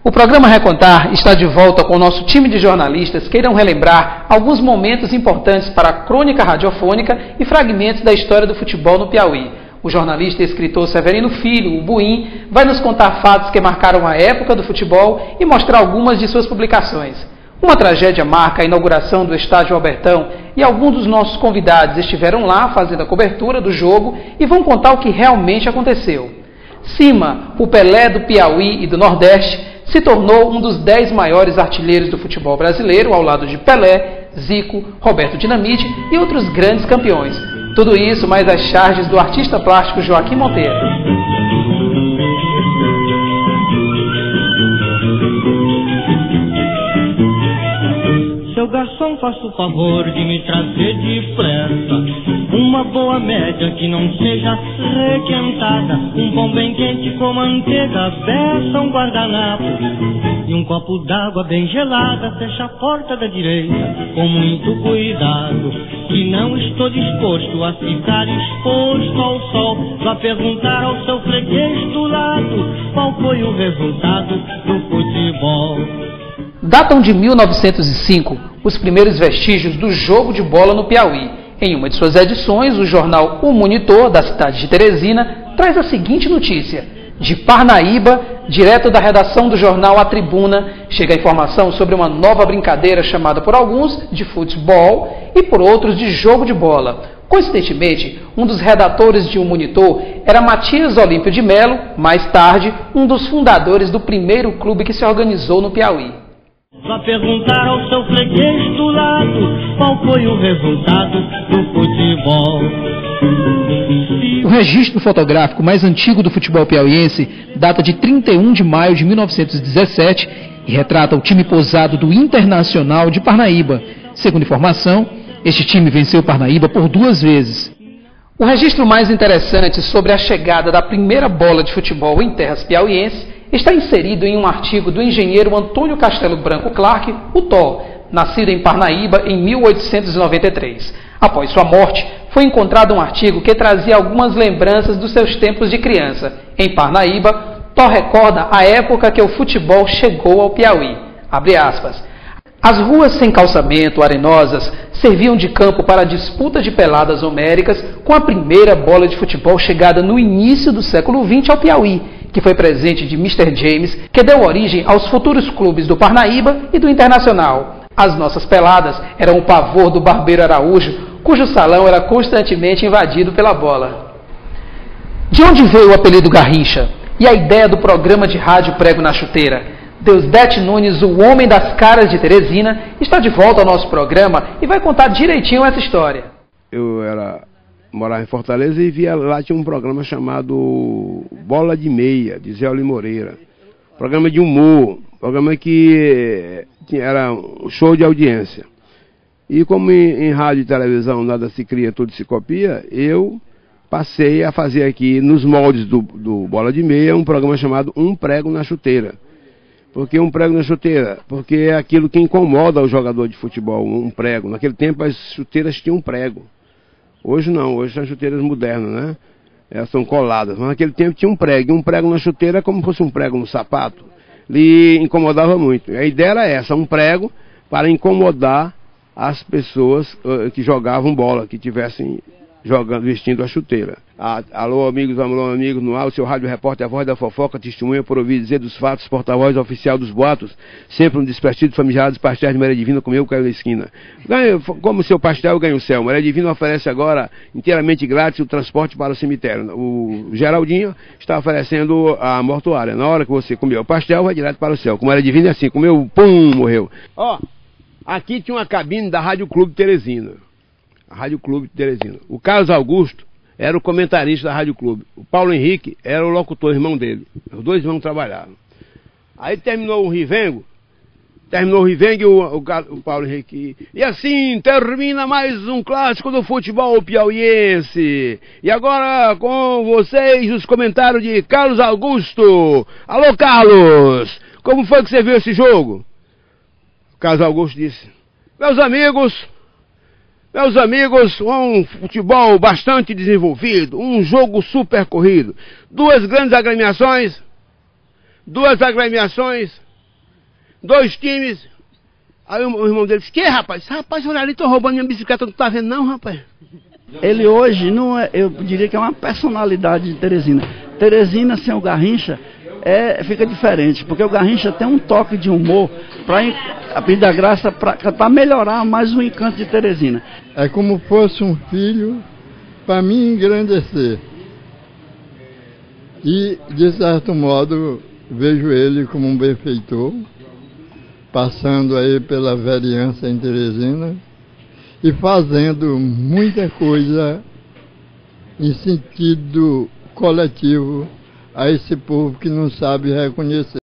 O programa Recontar está de volta com o nosso time de jornalistas que irão relembrar alguns momentos importantes para a crônica radiofônica e fragmentos da história do futebol no Piauí. O jornalista e escritor Severino Filho, o Buim, vai nos contar fatos que marcaram a época do futebol e mostrar algumas de suas publicações. Uma tragédia marca a inauguração do Estádio Albertão e alguns dos nossos convidados estiveram lá fazendo a cobertura do jogo e vão contar o que realmente aconteceu. Cima, o Pelé do Piauí e do Nordeste, se tornou um dos 10 maiores artilheiros do futebol brasileiro, ao lado de Pelé, Zico, Roberto Dinamite e outros grandes campeões. Tudo isso mais as charges do artista plástico Joaquim Monteiro. Seu garçom, faça o favor de me trazer depressa uma boa média que não seja requentada, um pão bem quente com manteiga, beça, um guardanapo e um copo d'água bem gelada. Fecha a porta da direita com muito cuidado, que não estou disposto a ficar exposto ao sol. Vá perguntar ao seu freguês do lado qual foi o resultado do futebol. Datam de 1905 os primeiros vestígios do jogo de bola no Piauí. Em uma de suas edições, o jornal O Monitor, da cidade de Teresina, traz a seguinte notícia. De Parnaíba, direto da redação do jornal A Tribuna, chega a informação sobre uma nova brincadeira chamada por alguns de futebol e por outros de jogo de bola. Coincidentemente, um dos redatores de O Monitor era Matias Olímpio de Melo, mais tarde, um dos fundadores do primeiro clube que se organizou no Piauí. Vá perguntar ao seu freguês do lado qual foi o resultado do futebol. O registro fotográfico mais antigo do futebol piauiense data de 31 de maio de 1917 e retrata o time posado do Internacional de Parnaíba. Segundo informação, este time venceu Parnaíba por 2 vezes. O registro mais interessante sobre a chegada da primeira bola de futebol em terras piauienses está inserido em um artigo do engenheiro Antônio Castelo Branco Clark, o Tó, nascido em Parnaíba em 1893. Após sua morte, foi encontrado um artigo que trazia algumas lembranças dos seus tempos de criança. Em Parnaíba, Tó recorda a época que o futebol chegou ao Piauí. Abre aspas. As ruas sem calçamento, arenosas, serviam de campo para a disputa de peladas homéricas com a primeira bola de futebol chegada no início do século XX ao Piauí, que foi presente de Mr. James, que deu origem aos futuros clubes do Parnaíba e do Internacional. As nossas peladas eram o pavor do Barbeiro Araújo, cujo salão era constantemente invadido pela bola. De onde veio o apelido Garrincha? E a ideia do programa de rádio Prego na Chuteira? Deusdete Nunes, o homem das caras de Teresina, está de volta ao nosso programa e vai contar direitinho essa história. Eu morava em Fortaleza e via lá, tinha um programa chamado Bola de Meia, de Zé Oli Moreira. Programa de humor, programa que era um show de audiência. E como em rádio e televisão nada se cria, tudo se copia, eu passei a fazer aqui, nos moldes do Bola de Meia, um programa chamado Um Prego na Chuteira. Por que um prego na chuteira? Porque é aquilo que incomoda o jogador de futebol, um prego. Naquele tempo as chuteiras tinham um prego. Hoje não, hoje são chuteiras modernas, né? Elas são coladas. Mas naquele tempo tinha um prego. E um prego na chuteira é como se fosse um prego no sapato. Lhe incomodava muito. A ideia era essa, um prego para incomodar as pessoas que jogavam bola, que tivessem jogando, vestindo a chuteira. Alô amigos, no ar, o seu rádio repórter, a voz da fofoca, testemunha por ouvir dizer dos fatos, porta-voz oficial dos boatos, sempre um desprestígio famigerados pastéis de Maria Divina, comeu, caiu na esquina. Como o seu pastel ganha o céu. Maria Divina oferece agora, inteiramente grátis, o transporte para o cemitério. O Geraldinho está oferecendo a mortuária. Na hora que você comeu o pastel, vai direto para o céu. Com Maria Divina é assim, comeu, pum, morreu. Ó, aqui tinha uma cabine da Rádio Clube Teresina. A Rádio Clube de Teresina. O Carlos Augusto era o comentarista da Rádio Clube. O Paulo Henrique era o locutor, irmão dele. Os 2 irmãos trabalhavam. Aí terminou o Rivengo e o Paulo Henrique. E assim termina mais um clássico do futebol piauiense. E agora com vocês os comentários de Carlos Augusto. Alô Carlos, como foi que você viu esse jogo? O Carlos Augusto disse: Meus amigos, um futebol bastante desenvolvido, um jogo super corrido, duas grandes agremiações 2 times. Aí o irmão dele disse, que rapaz? Rapaz, olha ali, tô roubando minha bicicleta, não tá vendo não, rapaz? Ele hoje, não é, eu diria que é uma personalidade de Teresina. Teresina sem o Garrincha fica diferente, porque o Garrincha tem um toque de humor para pedir a graça, para melhorar mais o encanto de Teresina. É como fosse um filho para me engrandecer. E, de certo modo, vejo ele como um benfeitor, passando aí pela vereança em Teresina e fazendo muita coisa em sentido coletivo a esse povo que não sabe reconhecer.